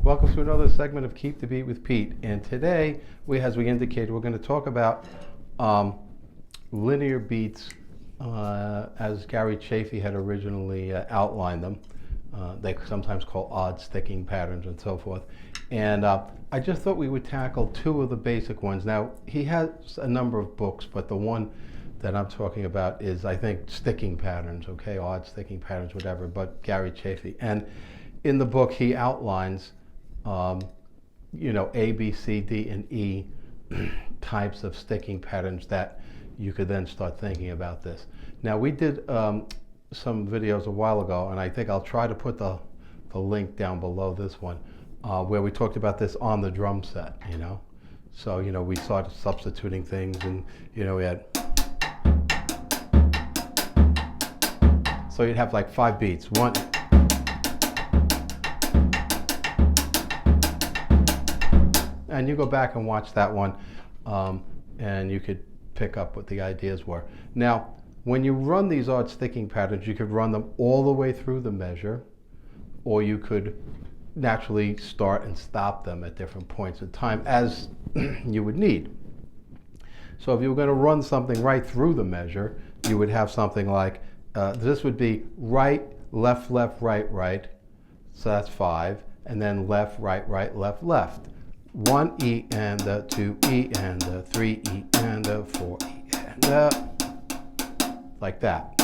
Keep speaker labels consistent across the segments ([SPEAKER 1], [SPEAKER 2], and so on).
[SPEAKER 1] Welcome to another segment of Keep the Beat with Pete. And today, as we indicated, we're going to talk about linear beats as Gary Chaffee had originally outlined them. They sometimes call odd sticking patterns and so forth. And I just thought we would tackle two of the basic ones. Now, he has a number of books, but the one that I'm talking about is, I think, sticking patterns, okay, odd sticking patterns, whatever, but Gary Chaffee. And in the book, he outlines, A, B, C, D, and E types of sticking patterns that you could then start thinking about this. Now, we did some videos a while ago, and I think I'll try to put the link down below this one, where we talked about this on the drum set, So, we started substituting things, and, we had, so you'd have like 5 beats. One, and you go back and watch that one, and you could pick up what the ideas were. Now, when you run these odd sticking patterns, you could run them all the way through the measure, or you could naturally start and stop them at different points in time as you would need. So if you were going to run something right through the measure, you would have something like, this would be right, left, right, so that's 5, and then left, right, left. 1 E and a 2 E and a 3 E and a 4 E and a, like that.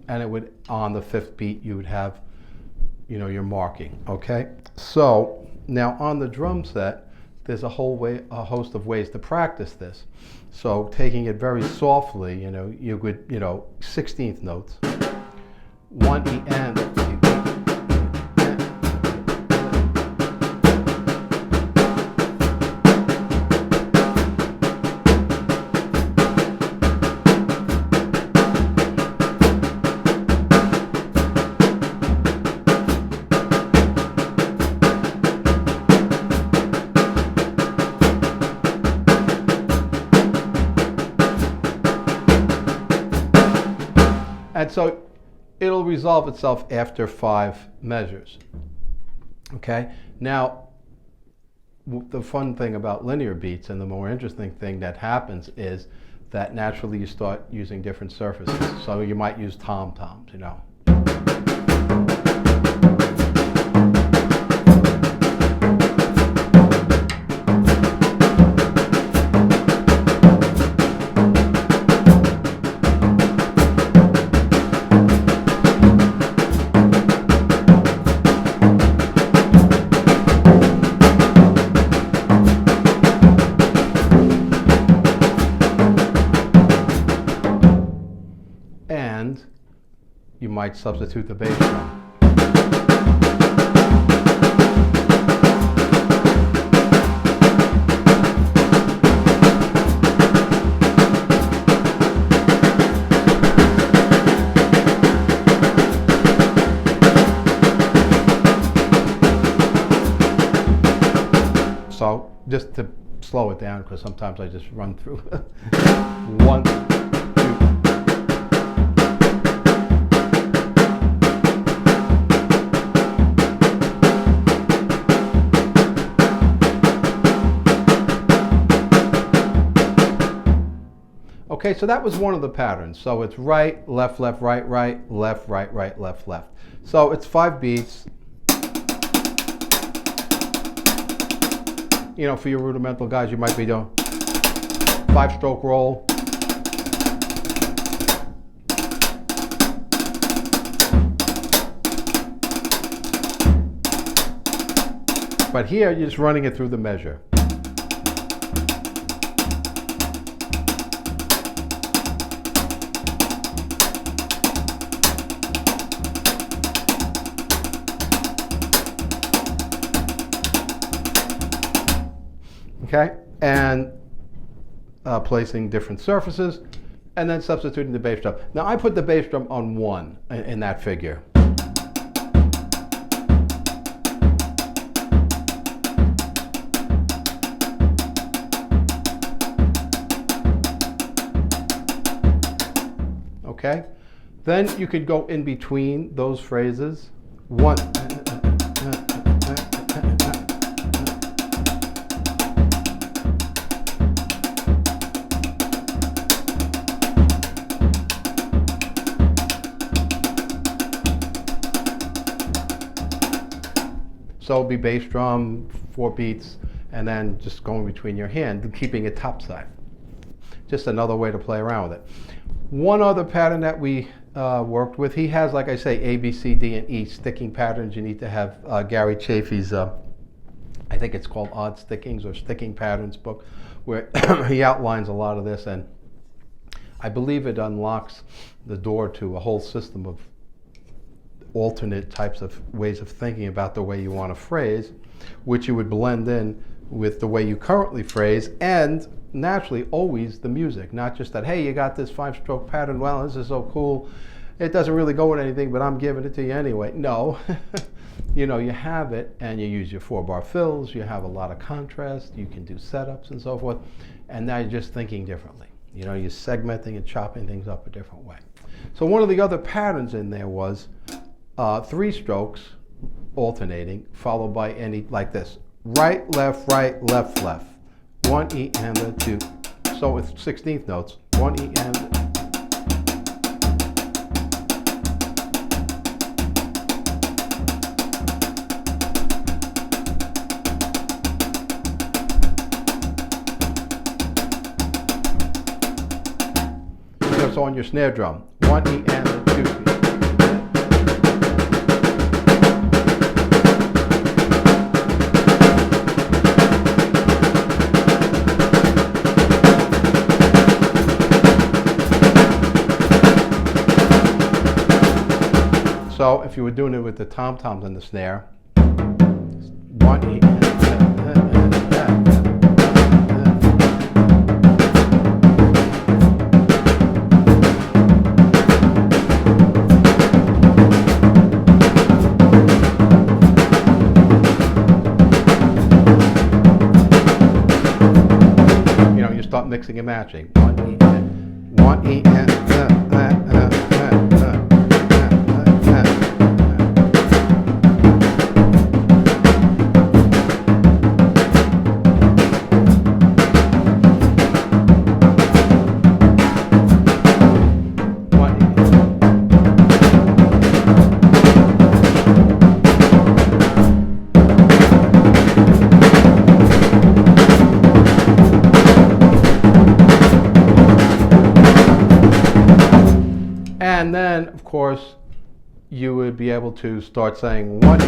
[SPEAKER 1] And it would, on the 5th beat, you would have, your marking, okay? So now on the drum set, there's a host of ways to practice this. So taking it very softly, you would, 16th notes. 1 E and a 3 E. And so it'll resolve itself after 5 measures, okay? Now, the fun thing about linear beats and the more interesting thing that happens is that naturally you start using different surfaces. So you might use tom-toms, And you might substitute the bass drum. So just to slow it down, because sometimes I just run through 1, 2. Okay, so that was one of the patterns. So it's right, left, right, left, right, left. So it's 5 beats. For your rudimental guys, you might be doing 5-stroke roll. But here, you're just running it through the measure. Okay, and placing different surfaces, and then substituting the bass drum. Now I put the bass drum on 1 in that figure. okay? Then you could go in between those phrases. One. So it'll be bass drum, 4 beats, and then just going between your hand, keeping it topside. Just another way to play around with it. One other pattern that we worked with, he has, like I say, A, B, C, D, and E sticking patterns. You need to have Gary Chaffee's, I think it's called Odd Stickings or Sticking Patterns book, where he outlines a lot of this, and I believe it unlocks the door to a whole system of alternate types of ways of thinking about the way you want to phrase, which you would blend in with the way you currently phrase, and naturally always the music. Not just that, hey, you got this 5-stroke pattern, well, this is so cool, it doesn't really go with anything, but I'm giving it to you anyway. No. You know, you have it, and you use your 4-bar fills, you have a lot of contrast, you can do setups and so forth, and now you're just thinking differently. You know, you're segmenting and chopping things up a different way. So one of the other patterns in there was 3 strokes alternating, followed by any, like this: right, left, left. 1 E and a 2. So with 16th notes, 1 E and a. So on your snare drum, 1 E and a 2. So if you were doing it with the tom-toms and the snare, 1 E and you know, you start mixing and matching. 1 E and 1 E and and then, of course, you would be able to start saying 1 E.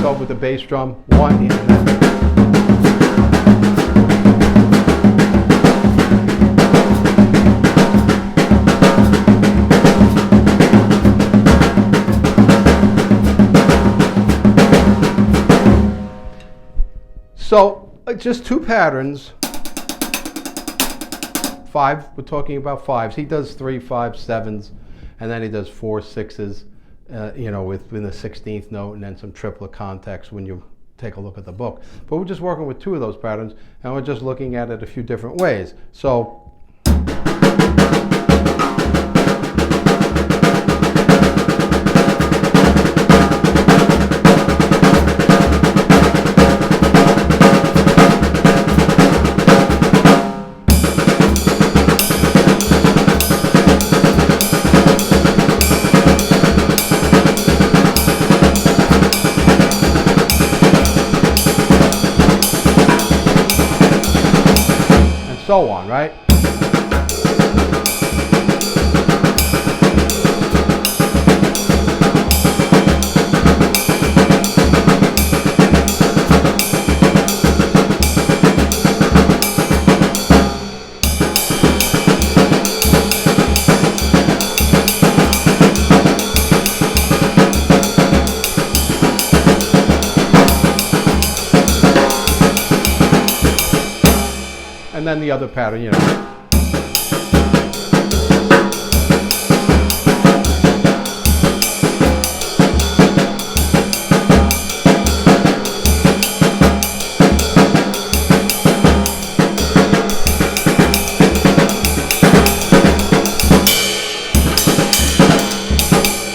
[SPEAKER 1] So with the bass drum, 1 E. So just 2 patterns. 5, we're talking about 5s. He does 3, 5, 7s, and then he does 4, 6s, you know, within the 16th note, and then some triplet context when you take a look at the book. But we're just working with 2 of those patterns, and we're just looking at it a few different ways. So so on, right? And then the other pattern, you know.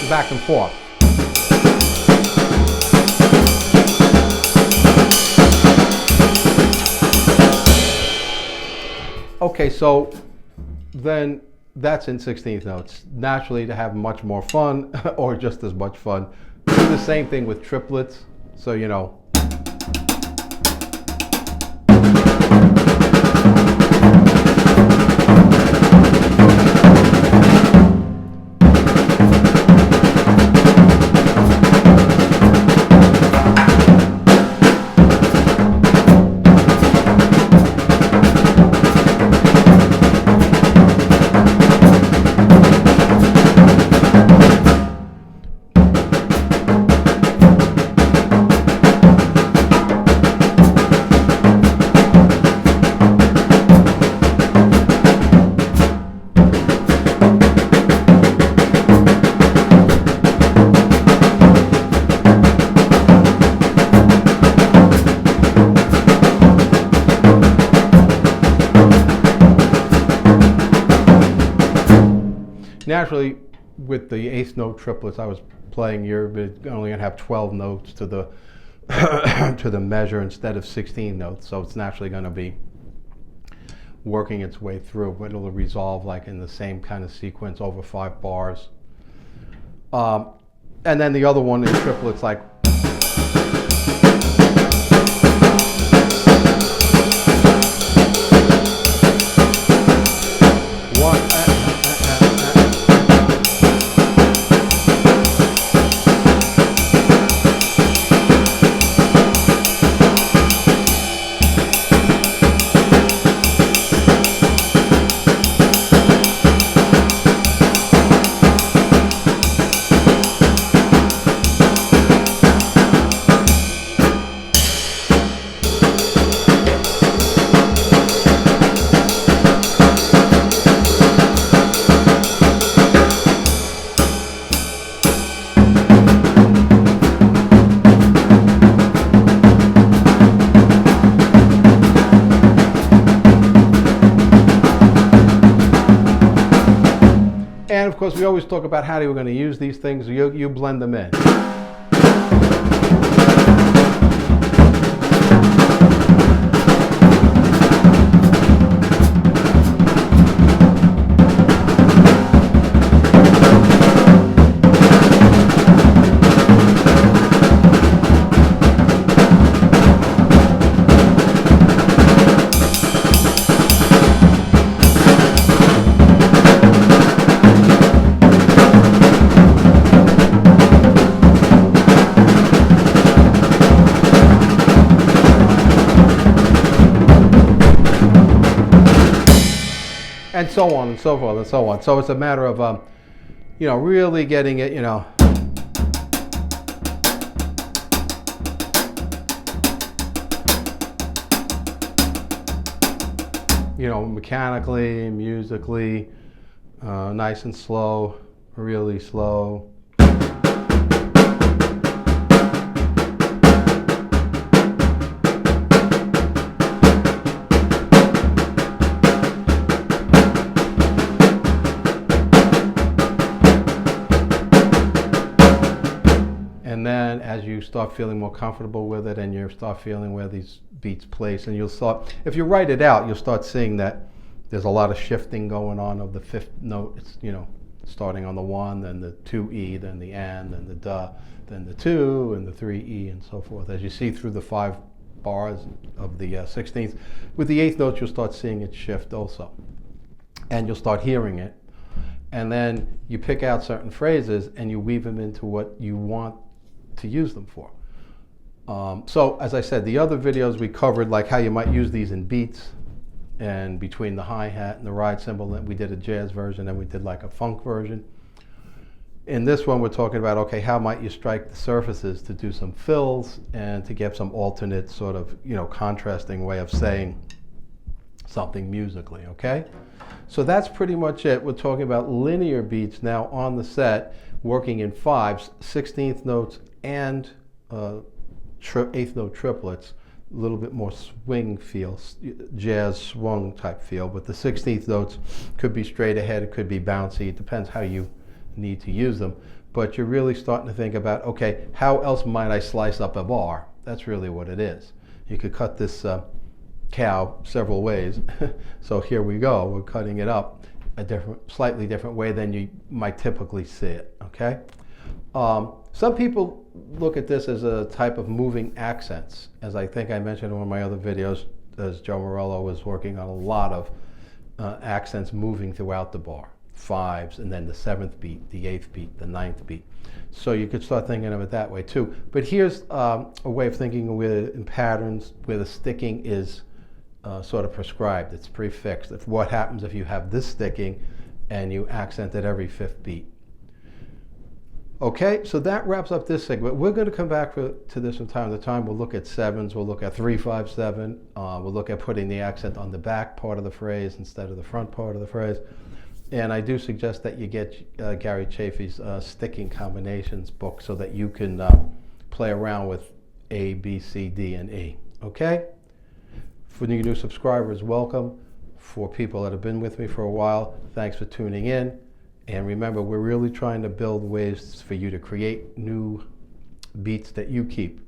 [SPEAKER 1] Back and forth. Okay, so then that's in 16th notes. Naturally, to have much more fun, or just as much fun, do the same thing with triplets. So, you know. Naturally, with the eighth note triplets I was playing, you're only going to have 12 notes to the to the measure instead of 16 notes, so it's naturally going to be working its way through, but it'll resolve like in the same kind of sequence over 5 bars. And then the other one in triplets, like one. And of course, we always talk about how we're going to use these things. You blend them in. And so on and so forth and so on. So it's a matter of, you know, really getting it, you know. You know, mechanically, musically, nice and slow, really slow. And then as you start feeling more comfortable with it and you start feeling where these beats place, and you'll start, if you write it out, you'll start seeing that there's a lot of shifting going on of the fifth note. It's, you know, starting on the 1, then the 2E, then the and, then the da, then the 2, and the 3E, and so forth. As you see through the 5 bars of the 16th. With the 8th note, you'll start seeing it shift also. And you'll start hearing it. And then you pick out certain phrases and you weave them into what you want to use them for. So as I said, the other videos we covered, like how you might use these in beats and between the hi-hat and the ride cymbal. And we did a jazz version and we did like a funk version. In this one, we're talking about, okay, how might you strike the surfaces to do some fills and to get some alternate sort of, you know, contrasting way of saying something musically, okay? So that's pretty much it. We're talking about linear beats now on the set, working in fives, 16th notes, and eighth note triplets. A little bit more swing feel, jazz swung type feel, but the 16th notes could be straight ahead, it could be bouncy, it depends how you need to use them. But you're really starting to think about, okay, how else might I slice up a bar? That's really what it is. You could cut this cow several ways. So here we go, we're cutting it up a slightly different way than you might typically see it, okay? Some people look at this as a type of moving accents. As I think I mentioned in one of my other videos, as Joe Morello was working on a lot of accents moving throughout the bar. Fives, and then the 7th beat, the 8th beat, the 9th beat. So you could start thinking of it that way too. But here's a way of thinking in patterns where the sticking is sort of prescribed, it's prefixed. What happens if you have this sticking and you accent it every 5th beat? Okay, so that wraps up this segment. We're going to come back to this from time to time. We'll look at sevens, we'll look at 3-5-7, we'll look at putting the accent on the back part of the phrase instead of the front part of the phrase. And I do suggest that you get Gary Chaffee's Sticking Combinations book so that you can play around with A, B, C, D, and E. Okay? For new subscribers, welcome. For people that have been with me for a while, thanks for tuning in. And remember, we're really trying to build ways for you to create new beats that you keep.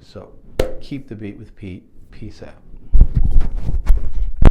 [SPEAKER 1] So keep the beat with Pete. Peace out.